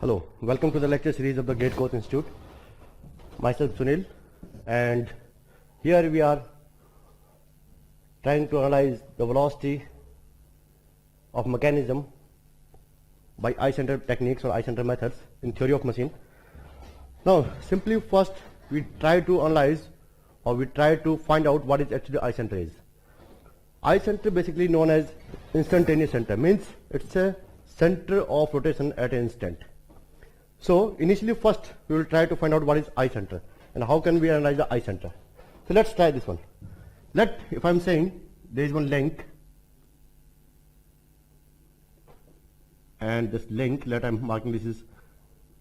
Hello, welcome to the lecture series of the GATE Course Institute. Myself Sunil, and here we are trying to analyze the velocity of mechanism by eye-center techniques or eye-center methods in theory of machine. Now, simply first we try to analyze or we try to find out what is actually eye-center is. Eye-center basically known as instantaneous center, means it's a center of rotation at an instant. So initially first we will try to find out what is eye center and how can we analyze the eye center. So let's try this one. If I'm saying there is one link, and this link, I'm marking this is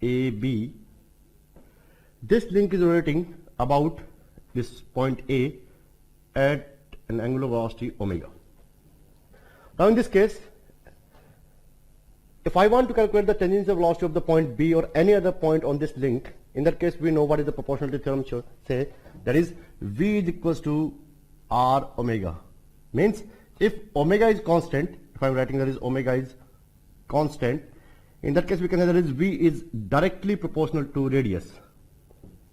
AB. This link is rotating about this point A at an angular velocity omega. Now in this case, if I want to calculate the tangential velocity of the point B or any other point on this link, in that case we know what is the proportionality theorem should say, that is V is equals to R omega. Means if omega is constant, if I'm writing that is omega is constant, in that case we can say that is V is directly proportional to radius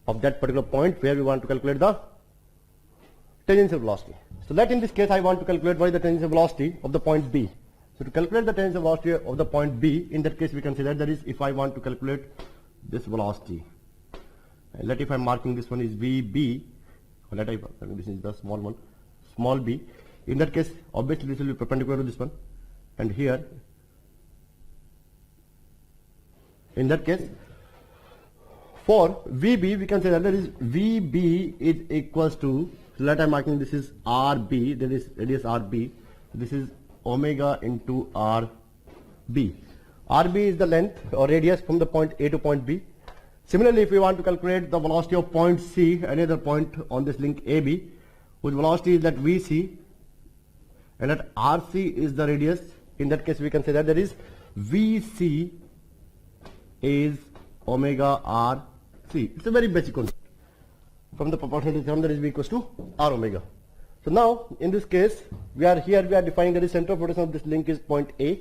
of that particular point where we want to calculate the tangential velocity. So in this case I want to calculate what is the tangential velocity of the point B. So to calculate the tangential velocity of the point B, in that case we can say that is if I want to calculate this velocity, and if I'm marking this one is VB, or this is the small one, small b, in that case obviously this will be perpendicular to this one, and here in that case for VB we can say that is VB is equals to, I'm marking this is RB, that is radius RB, this is omega into RB. RB is the length or radius from the point A to point B. Similarly, if we want to calculate the velocity of point C, another point on this link AB, whose velocity is that VC, and that RC is the radius, in that case we can say that is VC is omega RC. It's a very basic concept from the proportionality theorem, that is V equals to R omega. So now in this case we are defining that the center of rotation of this link is point A,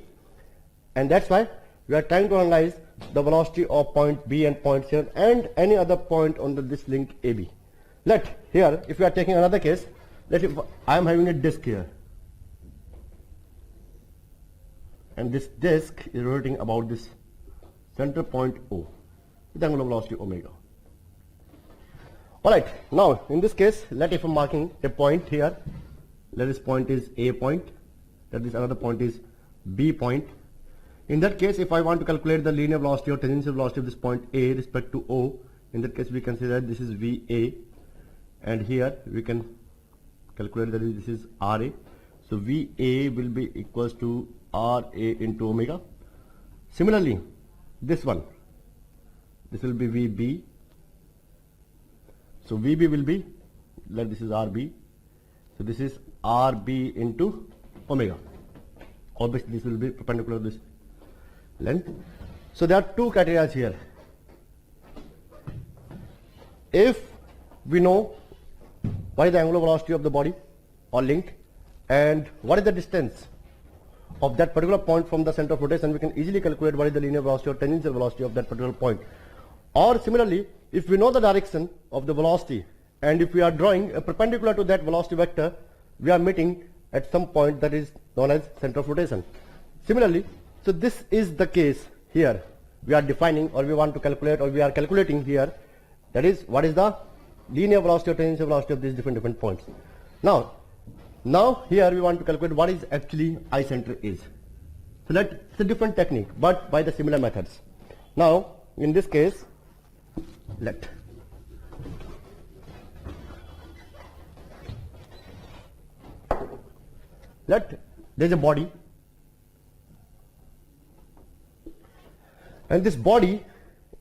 and that's why we are trying to analyze the velocity of point B and point C and any other point on this link AB. Here if we are taking another case, if I am having a disk here, and this disk is rotating about this center point O with angular velocity omega. Alright, now in this case, if I'm marking a point here, this point is A point, this another point is B point. In that case, if I want to calculate the linear velocity or tangential velocity of this point A respect to O, in that case we can say that this is VA, and here we can calculate that this is RA. So VA will be equals to RA into omega. Similarly, this will be VB. So VB will be, this is RB, so this is RB into omega. Obviously this will be perpendicular to this length. So there are two criteria here. If we know what is the angular velocity of the body or link and what is the distance of that particular point from the center of rotation, we can easily calculate what is the linear velocity or tangential velocity of that particular point. Or similarly, if we know the direction of the velocity and if we are drawing a perpendicular to that velocity vector, we are meeting at some point that is known as center of rotation. Similarly, so this is the case here. We are defining or we want to calculate or we are calculating here, that is what is the linear velocity or tangential velocity of these different points. Now here we want to calculate what is actually eye center is. So it's a different technique but by the similar methods. Now in this case, there's a body, and this body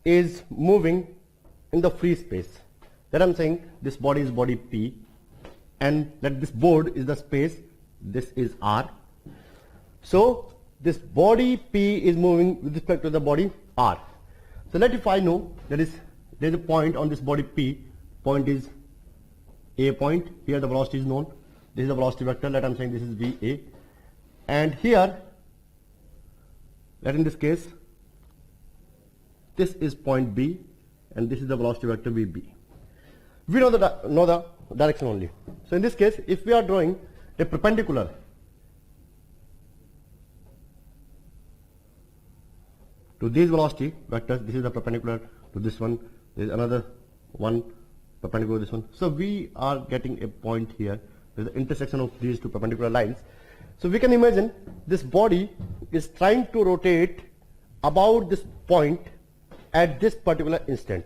is moving in the free space. That I'm saying this body is body P, and that this board is the space, this is R. So this body P is moving with respect to the body R. So if I know that is there's a point on this body P, point is A point, here the velocity is known, this is the velocity vector, I'm saying this is VA, and here, in this case, this is point B, and this is the velocity vector VB. We know the direction only. So in this case, if we are drawing a perpendicular to these velocity vectors, this is the perpendicular to this one, there is another one perpendicular to this one. So we are getting a point here. There is the intersection of these two perpendicular lines. So we can imagine this body is trying to rotate about this point at this particular instant,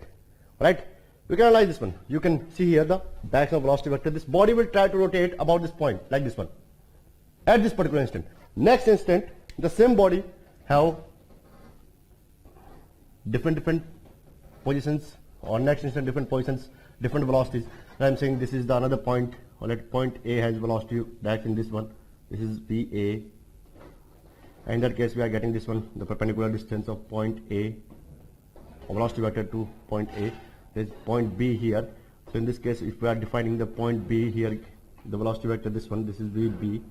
right? We can analyze this one. You can see here the direction of velocity vector. This body will try to rotate about this point, like this one, at this particular instant. Next instant, the same body have different positions, or next instant different positions, different velocities. And I'm saying this is the another point, or let point A has velocity direction this one. This is VA. And in that case, we are getting this one, the perpendicular distance of point A, or velocity vector to point A. There is point B here. So in this case, if we are defining the point B here, the velocity vector this one, this is VB,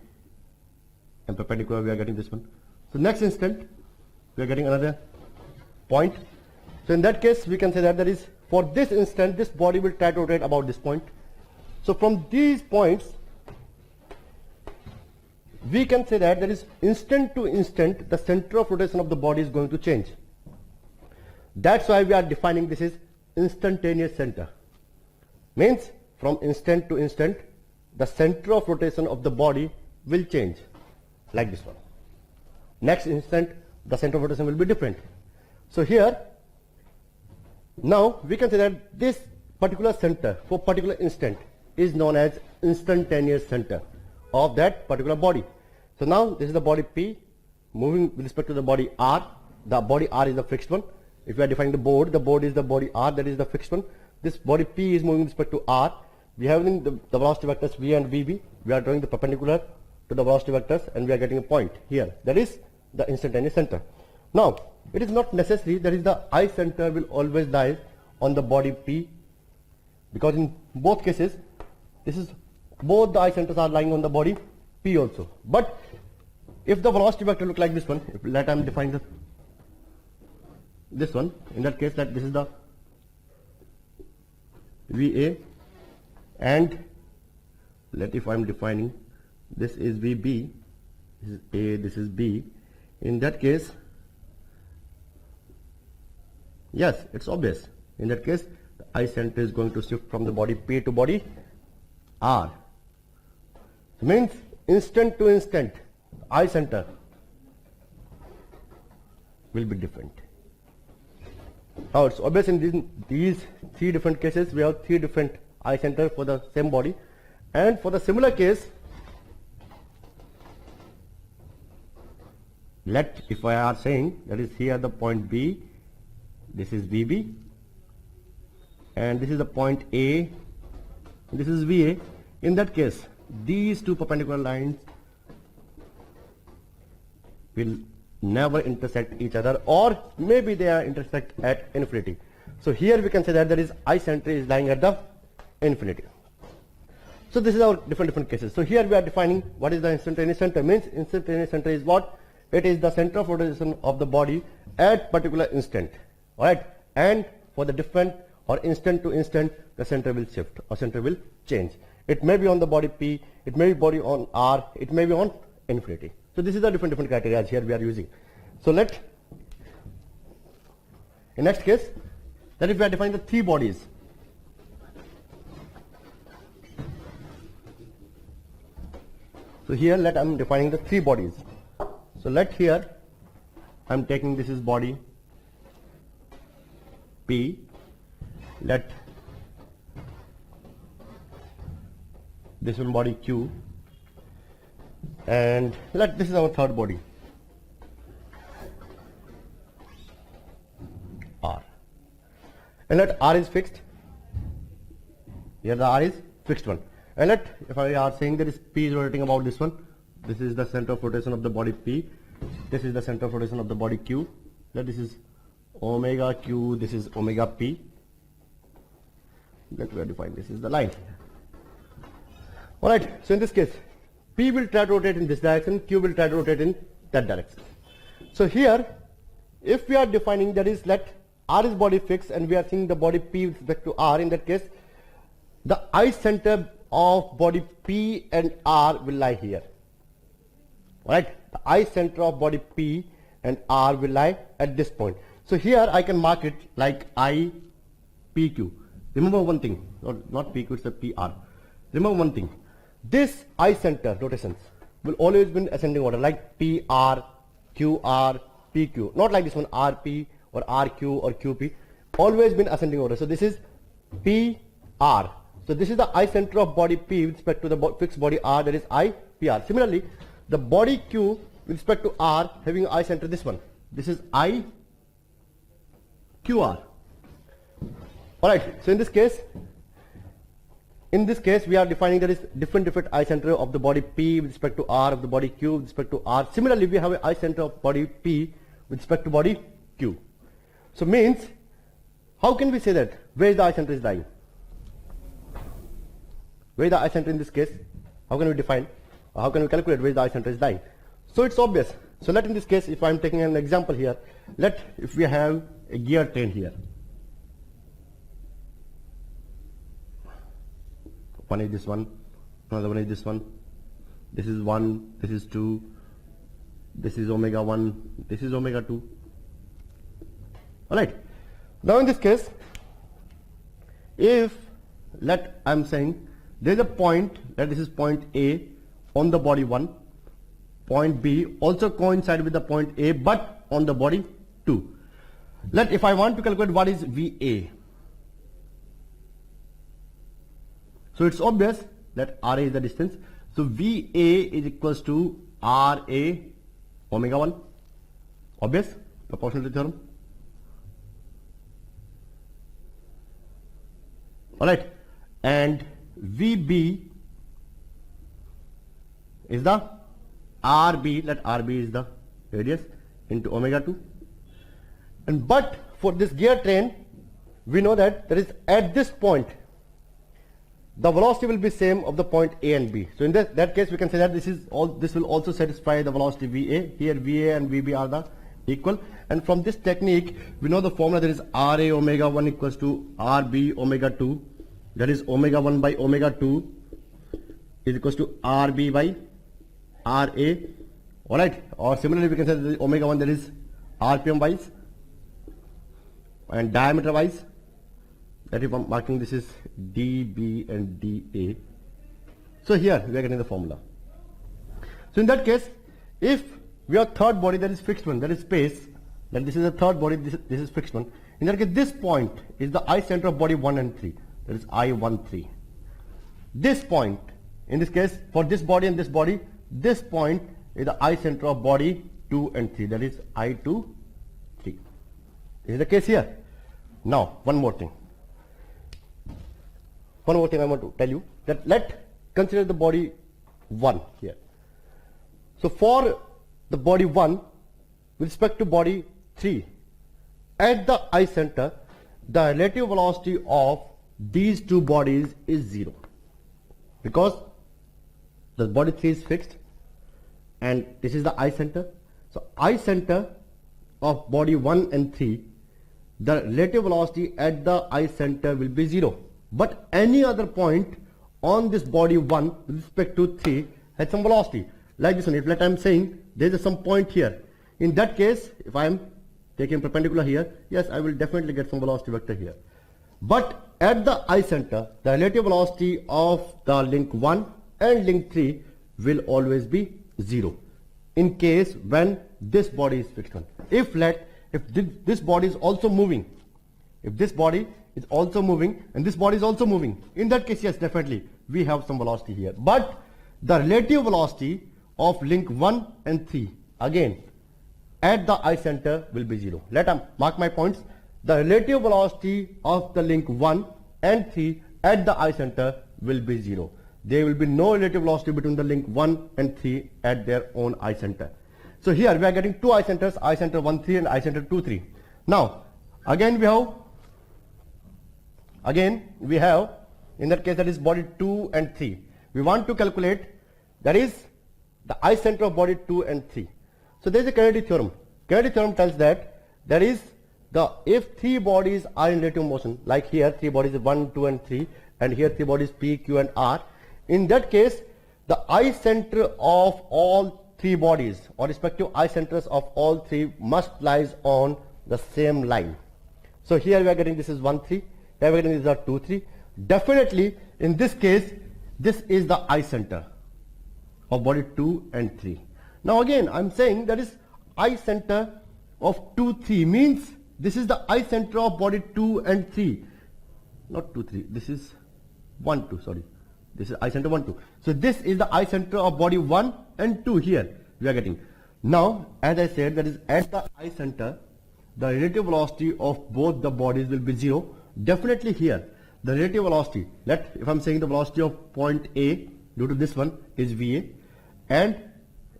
and perpendicular we are getting this one. So next instant, we are getting another point. So in that case, we can say that there is, for this instant, this body will try to rotate about this point. So from these points, we can say that there is instant to instant, the center of rotation of the body is going to change. That's why we are defining this is instantaneous center. Means from instant to instant, the center of rotation of the body will change, like this one. Next instant, the center of rotation will be different. So here, now we can say that this particular center for particular instant is known as instantaneous center of that particular body. So now this is the body P moving with respect to the body R. The body R is the fixed one. If we are defining the board is the body R, that is the fixed one. This body P is moving with respect to R. We have in the velocity vectors V and VB. We are drawing the perpendicular to the velocity vectors, and we are getting a point here. That is the instantaneous center. Now, it is not necessary that is the I center will always lie on the body P, because in both cases, this is both the I centers are lying on the body P also. But if the velocity vector look like this one, if let I am defining this one, in that case that this is the VA, and let if I am defining this is VB, this is A, this is B. In that case, yes, it's obvious. In that case, the I center is going to shift from the body P to body R. It means instant to instant, I center will be different. Now it's obvious in these three different cases, we have three different I center for the same body. And for the similar case, let if I are saying that is here the point B, this is VB, and this is the point A, this is VA. In that case, these two perpendicular lines will never intersect each other, or maybe they are intersect at infinity. So here we can say that there is I center is lying at the infinity. So this is our different cases. So here we are defining what is the instantaneous center. Means instantaneous center is what? It is the center of rotation of the body at particular instant. Alright? And for the different or instant to instant, the center will shift or center will change. It may be on the body P, it may be body on R, it may be on infinity. So this is the different criteria here we are using. So let, in next case, that if we are defining the three bodies. So here let I am defining the three bodies. So let here I am taking this is body P. Let this one body Q, and let this is our third body R, and let R is fixed. Here the R is fixed one. And let if I are saying that is P is rotating about this one, this is the center of rotation of the body P, this is the center of rotation of the body Q, let this is omega Q, this is omega P. Let we are define this is the line. Alright, so in this case, P will try to rotate in this direction, Q will try to rotate in that direction. So here, if we are defining that is let R is body fixed and we are seeing the body P with respect to R. In that case, the eye center of body P and R will lie here. Right? The eye center of body P and R will lie at this point. So here I can mark it like I, PQ. Remember one thing, not PQ, it's a PR. Remember one thing, this eye center rotations will always be in ascending order, like PR, QR, PQ. Not like this one, RP or RQ or QP. Always been ascending order. So this is PR. So this is the eye center of body P with respect to the fixed body R, that is I, PR. Similarly, the body Q with respect to R having eye center this one. This is I, QR. Alright, so in this case we are defining there is different eye center of the body P with respect to R, of the body Q with respect to R. Similarly, we have an eye center of body P with respect to body Q. So means, how can we say that? Where is the eye center is lying? Where is the eye center in this case? How can we define? Or how can we calculate where the eye center is lying? So it's obvious. So let in this case, if I am taking an example here, if we have a gear train here. One is this one, another one is this one. This is 1, this is 2, this is omega 1, this is omega 2. Alright. Now in this case, if I'm saying there is a point, that this is point A on the body 1, point B also coincide with the point A but on the body 2. If I want to calculate what is VA, so it's obvious that RA is the distance. So VA is equals to RA omega 1. Obvious? Proportionality theorem. Alright. And VB is the RB, let RB is the radius into omega 2. And but for this gear train, we know that there is at this point the velocity will be same of the point A and B. So in that case we can say that this will also satisfy the velocity VA. Here VA and VB are the equal. And from this technique we know the formula, there is RA omega 1 equals to RB omega 2. That is omega 1 by omega 2 is equals to RB by RA. Alright. Or similarly we can say that omega 1, that is RPM wise and diameter wise. That if I'm marking, this is dB and dA. So here we are getting the formula. So in that case, if we have third body, that is fixed one, that is space, then this is the third body, this is fixed one. In that case, this point is the eye center of body 1 and 3, that is I13. This point, in this case, for this body and this body, this point is the eye center of body 2 and 3, that is I23. This is the case here. Now, one more thing I want to tell you, that consider the body 1 here. So for the body 1 with respect to body 3, at the eye center the relative velocity of these two bodies is 0, because the body 3 is fixed and this is the eye center. So eye center of body 1 and 3, the relative velocity at the eye center will be 0. But any other point on this body 1 with respect to 3 has some velocity. Like this one, if I'm saying there is some point here. In that case, if I am taking perpendicular here, yes, I will definitely get some velocity vector here. But at the eye center, the relative velocity of the link 1 and link 3 will always be 0. In case when this body is fixed one. If this body is also moving, if this body is also moving and this body is also moving, in that case, yes, definitely we have some velocity here. But the relative velocity of link 1 and 3 again at the eye center will be 0. Let me mark my points. The relative velocity of the link 1 and 3 at the eye center will be 0. There will be no relative velocity between the link 1 and 3 at their own eye center. So here we are getting two eye centers, eye center 1, 3 and eye center 2, 3. Now again we have in that case, that is body 2 and 3. We want to calculate, that is the eye center of body 2 and 3. So there is a Kennedy theorem. Kennedy theorem tells that there is if three bodies are in relative motion, like here three bodies 1, 2 and 3, and here three bodies P, Q and R, in that case the eye center of all three bodies or respective eye centers of all three must lies on the same line. So here we are getting this is 1, 3, here we are getting this is 2, 3. Definitely in this case this is the eye center of body 2 and 3. Now again I am saying that is eye center of 2, 3 means this is the eye center of body 2 and 3. Not 2, 3. This is 1, 2. Sorry. This is eye center 1, 2. So this is the eye center of body 1 and 2 here we are getting. Now as I said, that is at the eye center the relative velocity of both the bodies will be 0. Definitely here the relative velocity, if I am saying the velocity of point A due to this one is VA, and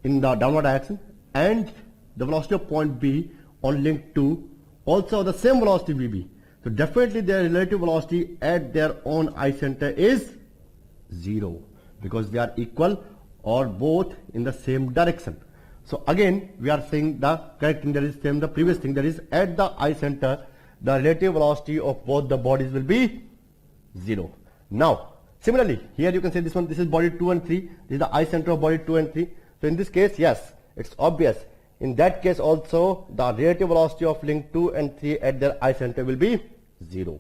in the downward direction, and the velocity of point B on link 2 also the same velocity VB. So definitely their relative velocity at their own eye center is 0 because they are equal or both in the same direction. So again we are saying the correct thing, that is same the previous thing, that is at the eye center the relative velocity of both the bodies will be 0. Now similarly here you can say this one, this is body 2 and 3, this is the eye center of body 2 and 3. So in this case, yes, it's obvious. In that case also the relative velocity of link 2 and 3 at their eye center will be 0.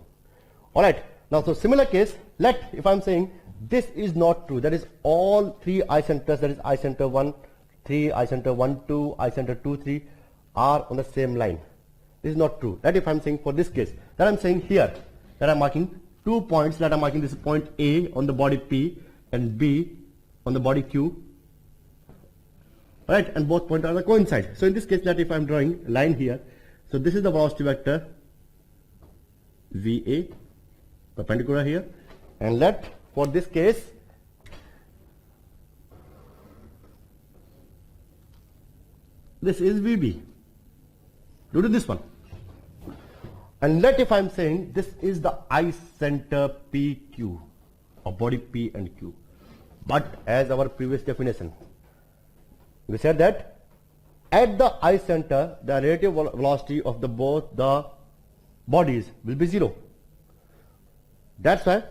Alright, now so similar case, if I am saying this is not true, that is all three eye centers, that is eye center 1, 3, eye center 1, 2, eye center 2, 3 are on the same line. This is not true. That if I am saying for this case, that I am saying here, that I am marking 2 points, that I am marking this point A on the body P and B on the body Q. Right, and both points are the coincide. So in this case, that if I am drawing a line here, so this is the velocity vector VA perpendicular here, and for this case this is VB due to this one, and if I am saying this is the eye center PQ of body P and Q, but as our previous definition we said that at the eye center the relative velocity of both the bodies will be 0. That's why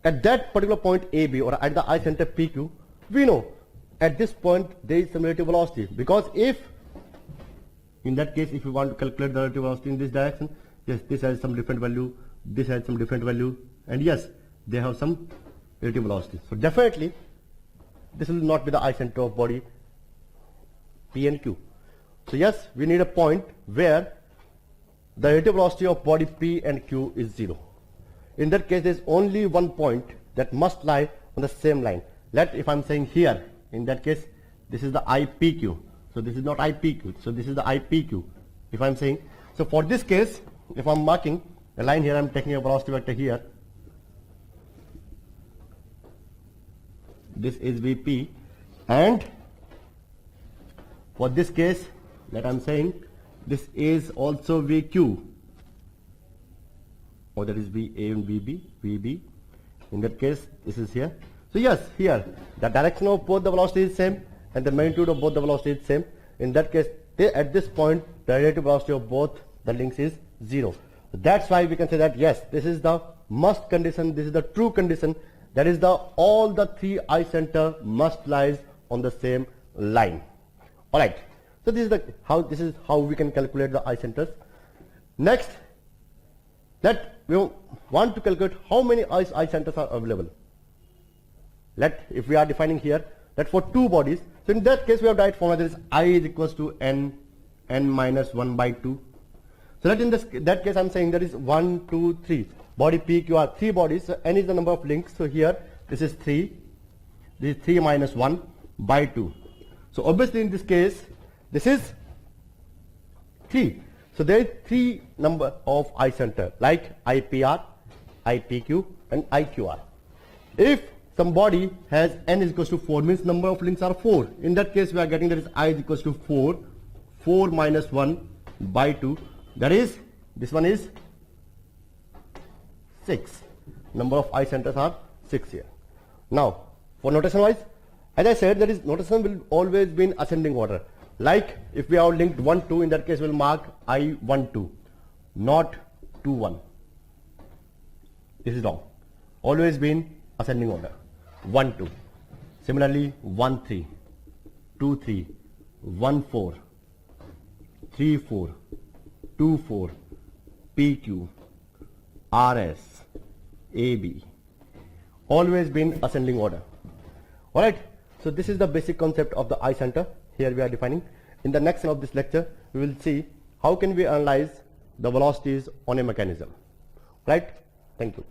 at that particular point AB or at the eye center PQ, we know at this point there is some relative velocity, because if in that case if you want to calculate the relative velocity in this direction, yes, this has some different value, this has some different value, and yes, they have some relative velocity. So definitely this will not be the eye center of body P and Q. So yes, we need a point where the relative velocity of body P and Q is 0. In that case, there is only one point that must lie on the same line. If I am saying here, in that case, this is the IPQ. So this is not IPQ. So this is the IPQ. If I am saying, so for this case, if I am marking a line here, I am taking a velocity vector here. This is VP, and for this case that I am saying this is also VQ, or that is VA and VB. In that case this is here. So yes, here the direction of both the velocity is same and the magnitude of both the velocity is same. In that case at this point the relative velocity of both the links is 0. That's why we can say that yes, this is the must condition, this is the true condition, that is all the three eye center must lies on the same line. Alright, so this is how we can calculate the eye centers. Next, we want to calculate how many eye centers are available. If we are defining here that for two bodies, so in that case we have direct formula, that is I is equals to n minus 1 by 2. So that in that case I am saying that is 1, 2, 3. Body P, Q are three bodies, so n is the number of links. So here this is 3, this is 3 minus 1 by 2. So obviously in this case this is 3. So there is 3 number of eye center like IPR, IPQ and IQR. If some body has n is equals to 4, means number of links are 4. In that case we are getting that is I is equals to 4, 4 minus 1 by 2, that is this one is 6. Number of eye centers are 6 here. Now for notation wise, as I said, that is notation will always be in ascending order. Like if we have linked 1, 2, in that case we will mark I1, 2. not 2 1. This is wrong. Always been ascending order. 1 2. Similarly 1 3, 2 3, 1 4, 3 4, 2 4, PQ, RS, AB. Always been ascending order. Alright, so this is the basic concept of the eye center. Here we are defining. In the next of this lecture, we will see how can we analyze the velocities on a mechanism. Right? Thank you.